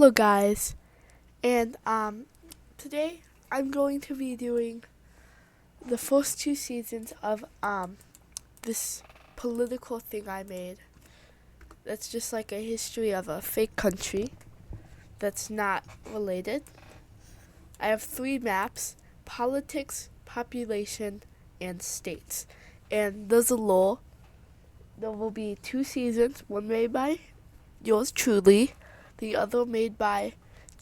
Hello guys, and today I'm going to be doing the first two seasons of this political thing I made. That's just like a history of a fake country that's not related. I have three maps: politics, population, and states. And there's a law. There will be two seasons, one made by yours truly, the other made by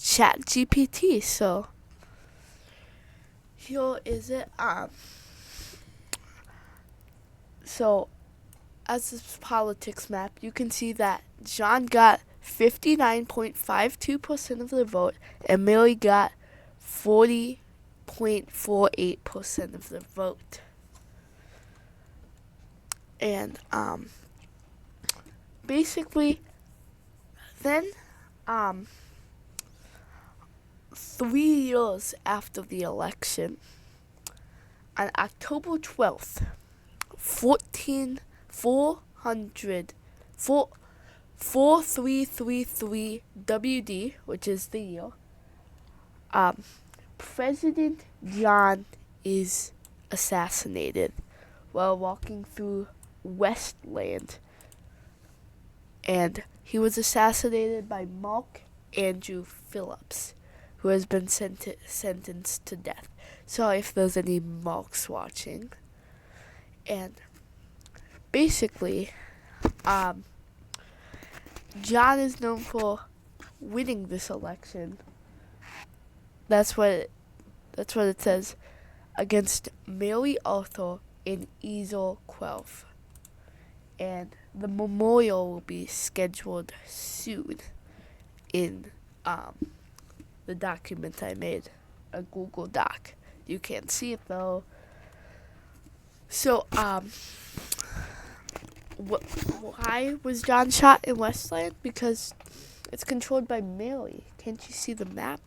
Chat GPT. So here is it. So as this politics map, you can see that John got 59.52% of the vote, and Mary got 40.48% of the vote. And basically, then 3 years after the election, on October 12th, 4333 WD, which is the year, President John is assassinated while walking through Westland. And he was assassinated by Mark Andrew Phillips, who has been sentenced to death. Sorry if there's any Marks watching. And basically, John is known for winning this election. That's what it says, against Mary Arthur and Ezel Quelf. And the memorial will be scheduled soon in the document I made, a Google Doc. You can't see it though. So, why was John shot in Westland? Because it's controlled by Mary. Can't you see the map?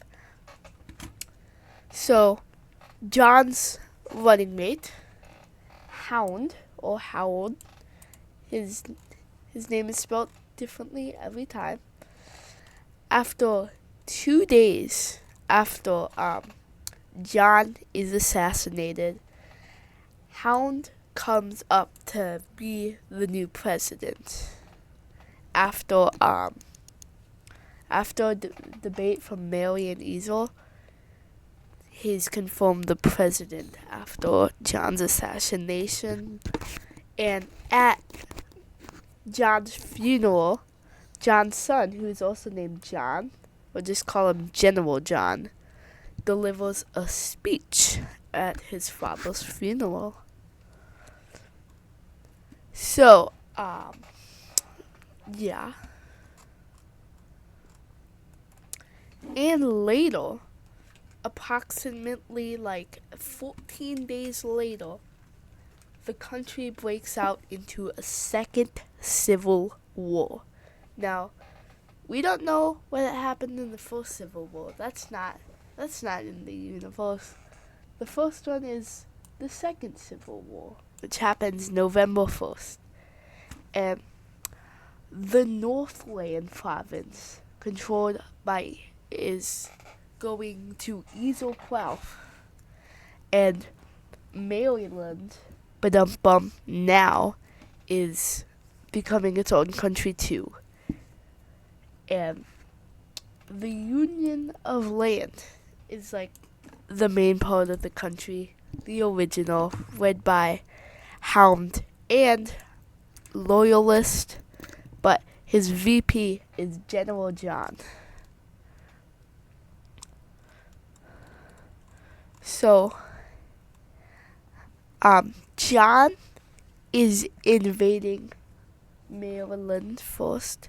So, John's running mate, Hound, or Howard, his name is spelled differently every time. After 2 days after John is assassinated, Hound comes up to be the new president. After debate from Mary and Ezel, he's confirmed the president after John's assassination. And at John's funeral, John's son, who is also named John, we'll just call him General John, delivers a speech at his father's funeral. So, yeah. And later, approximately like 14 days later, the country breaks out into a second civil war. Now, we don't know what happened in the first civil war. That's not in the universe. The first one is the second civil war, which happens November 1st. And the Northland province, controlled by, is going to Ezel Quelf. And Maryland, now, is becoming its own country too. And the Union of Land is like the main part of the country, the original, led by Hound and Loyalist, but his VP is General John. So, John is invading Maryland first.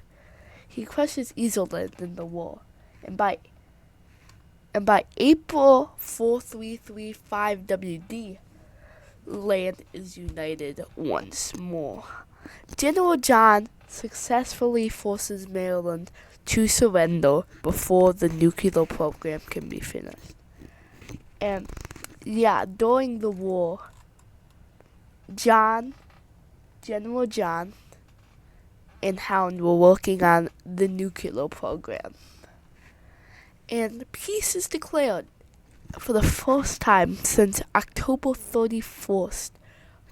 He crushes Ezeland in the war, and by April 4335 WD, land is united once more. General John successfully forces Maryland to surrender before the nuclear program can be finished. And yeah, during the war, General John, and Hound were working on the nuclear program. And peace is declared for the first time since October 31st,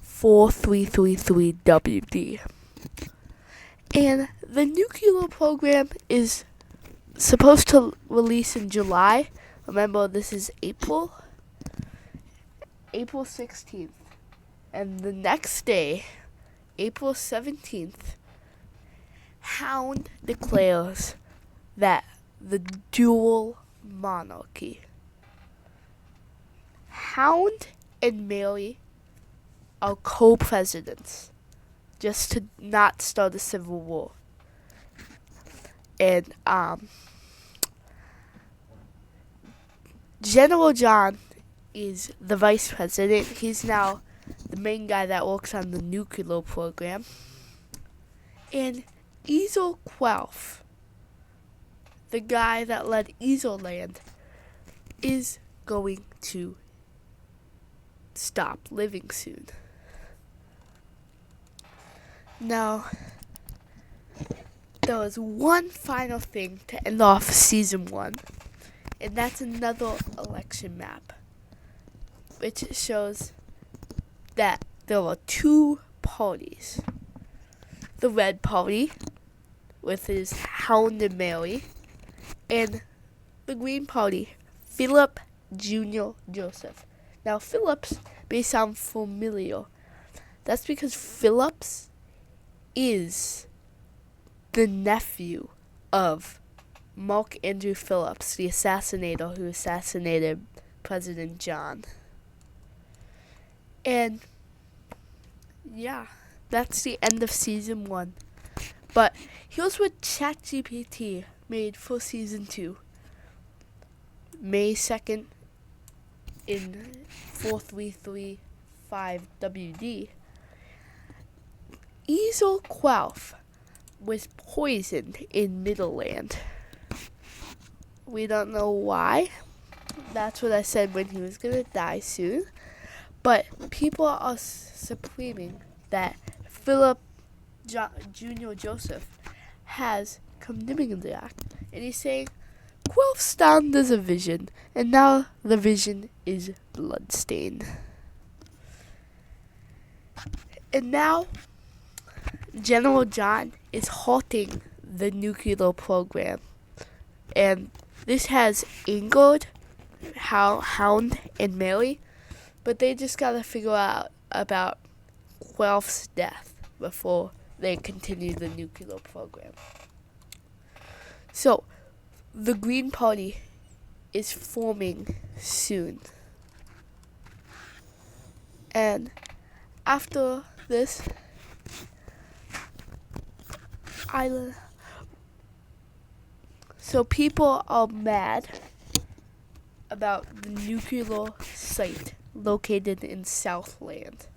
4333 WD. And the nuclear program is supposed to release in July. Remember, this is April 16th. And the next day, April 17th, Hound declares that the dual monarchy. Hound and Mary are co-presidents, just to not start a civil war. And General John is the vice president. He's now the main guy that works on the nuclear program. And Ezel Quelf, the guy that led Ezeland, is going to stop living soon. Now, there was one final thing to end off season 1, and that's another election map, which shows that there were 2 parties. The Red Party, with his Hound and Mary, and the Green Party, Philip Jr. Joseph. Now, Phillips may sound familiar. That's because Phillips is the nephew of Mark Andrew Phillips, the assassinator who assassinated President John. And yeah, that's the end of season 1. But here's what Chat GPT made for season 2. May 2nd in 4335 WD. Ezel Quelf was poisoned in Middleland. We don't know why. That's what I said when he was going to die soon. But people are screaming that Philip Jr. Joseph has committed the act. And he's saying, Quelf's down there's a vision, and now the vision is bloodstained. And now, General John is halting the nuclear program. And this has angered Hound and Mary, but they just gotta figure out about Quelf's death before they continue the nuclear program. So, the Green Party is forming soon. And after this, so people are mad about the nuclear site located in Southland.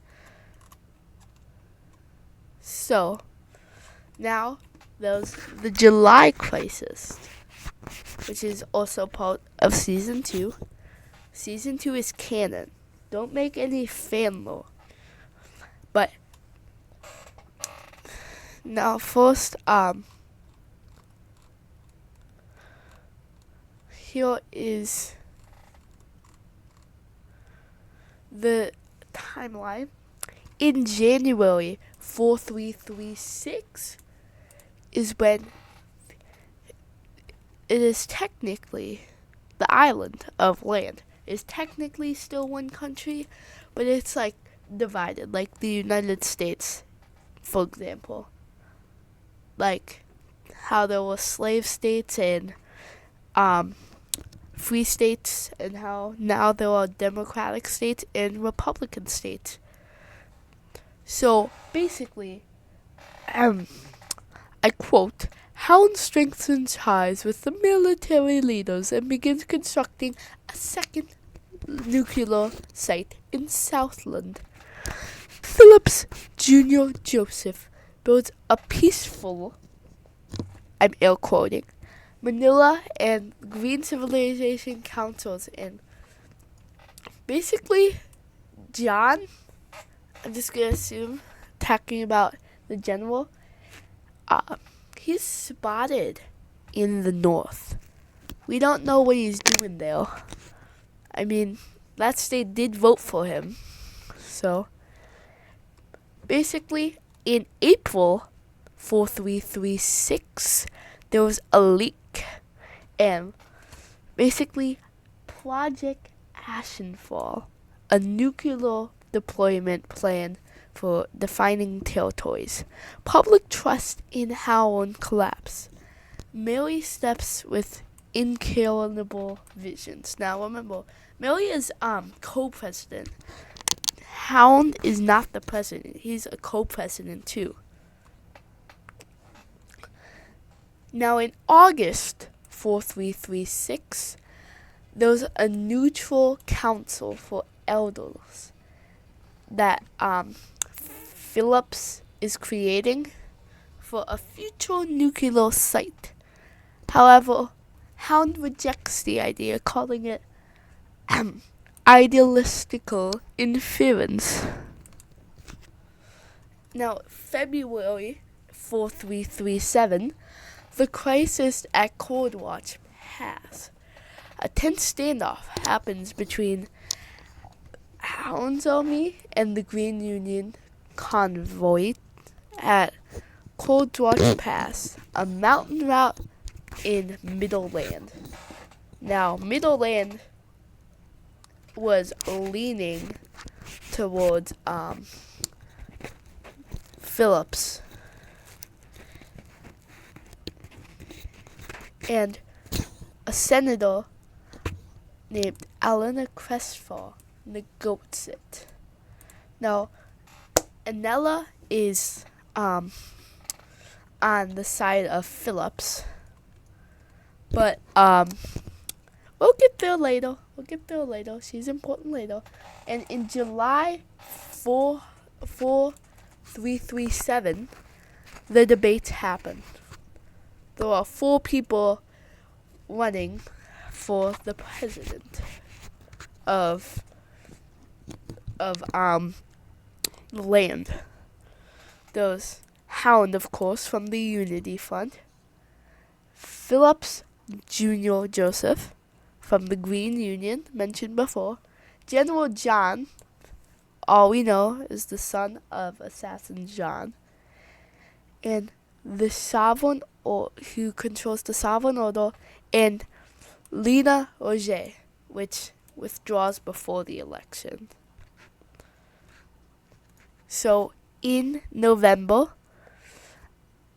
So, now there's the July crisis, which is also part of season 2. Season 2 is canon. Don't make any fan lore. But now first, here is the timeline. In January 4336 is when it is technically the island of land is technically still one country, but it's like divided, like the United States, for example. Like how there were slave states and free states, and how now there are democratic states and republican states. So basically, I quote, Hound strengthens ties with the military leaders and begins constructing a second nuclear site in Southland. Phillips Jr. Joseph builds a peaceful, I'm air quoting, Manila and Green Civilization Councils. And basically, John, I'm just going to assume, talking about the general, he's spotted in the north, we don't know what he's doing there. I mean, that state did vote for him. So, basically, in April 4336, there was a leak. And basically, Project Ashenfall, a nuclear deployment plan for defining territories. Public trust in Howland collapsed. Mary steps with incalculable visions. Now remember, Mary is co-president. Hound is not the president. He's a co-president too. Now in August 4336, there was a neutral council for elders that Phillips is creating for a future nuclear site. However, Hound rejects the idea, calling it idealistical inference. Now, February 4337, the crisis at Cold Watch passed. A tense standoff happens between Hound's army and the Green Union convoy at Cold Watch Pass, a mountain route in Middleland. Now, Middleland was leaning towards Phillips. And a senator named Elena Crestfall negotiates it. Now, Anella is on the side of Phillips, but we'll get there later. She's important later. And in July 4337, the debates happened. There are 4 people running for the president of the land. There's Hound, of course, from the Unity Front. Phillips Jr. Joseph from the Green Union, mentioned before. General John, all we know, is the son of Assassin John. And the Sovereign, or who controls the Sovereign Order, and Lena Roger, which withdraws before the election. So, in November,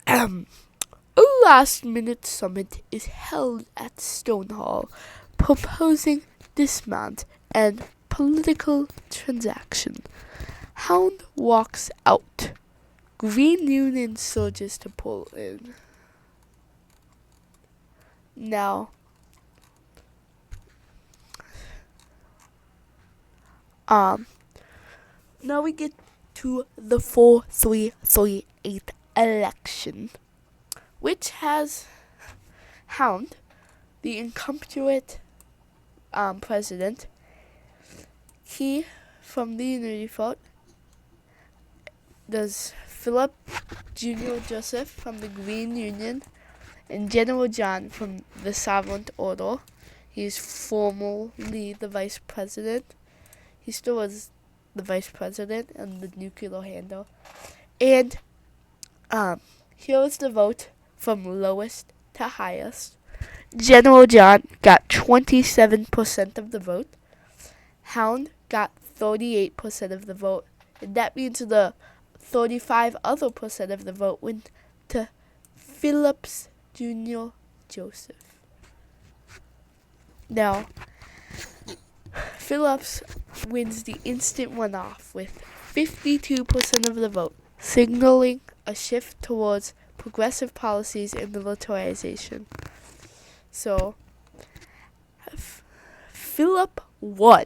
a last-minute summit is held at Stonehall, proposing dismount and political transaction. Hound walks out. Green Union surges to pull in. Now, now we get to the 4338 election, which has Hound, the incumbent president. He, from the Unity Front, there's Philip Jr. Joseph from the Green Union, and General John from the Sovereign Order. He's formally the vice president. He still was the vice president and the nuclear handler. And here is the vote from lowest to highest. General John got 27% of the vote. Hound got 38% of the vote. And that means the 35 other percent of the vote went to Phillips Jr. Joseph. Now, Phillips wins the instant runoff with 52% of the vote, signaling a shift towards progressive policies and militarization. So, Philip won,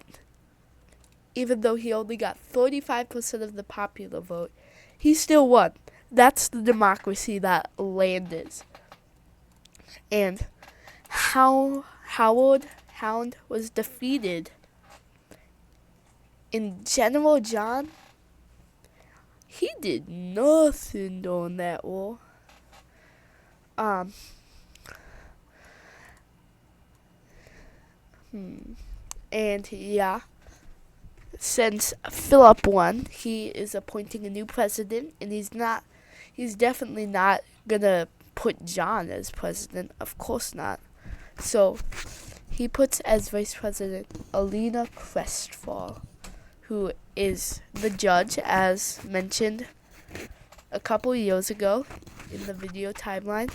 even though he only got 35% of the popular vote. He still won. That's the democracy that land is. And Hound was defeated. And General John, he did nothing during that war. And yeah, since Philip won, he is appointing a new president, and he's definitely not gonna put John as president. Of course not. So he puts as vice president Alina Crestfall, who is the judge, as mentioned a couple years ago in the video timeline.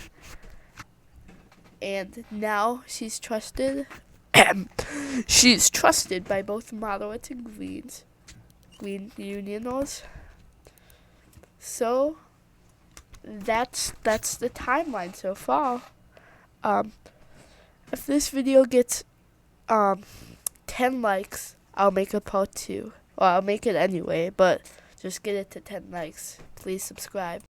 And now she's trusted by both moderates and green unioners. So that's the timeline so far. If this video gets 10 likes, I'll make a part 2. Well, I'll make it anyway, but just get it to 10 likes. Please subscribe.